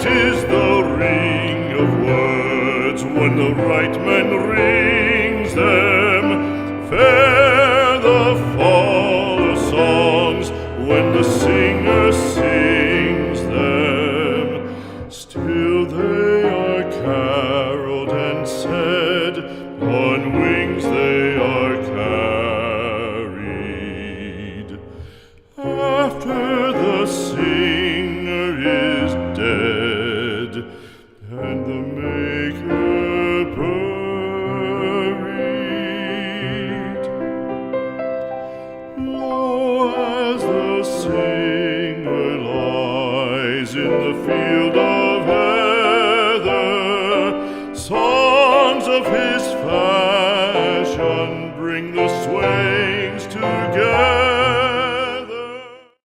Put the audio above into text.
Sweet is the ring of words when the right man rings them. Fair the fall of songs when the singer sings them. Still they are caroled and said, on wings they are carried. After the singer is dead and the maker buried, lo, as the singer lies in the field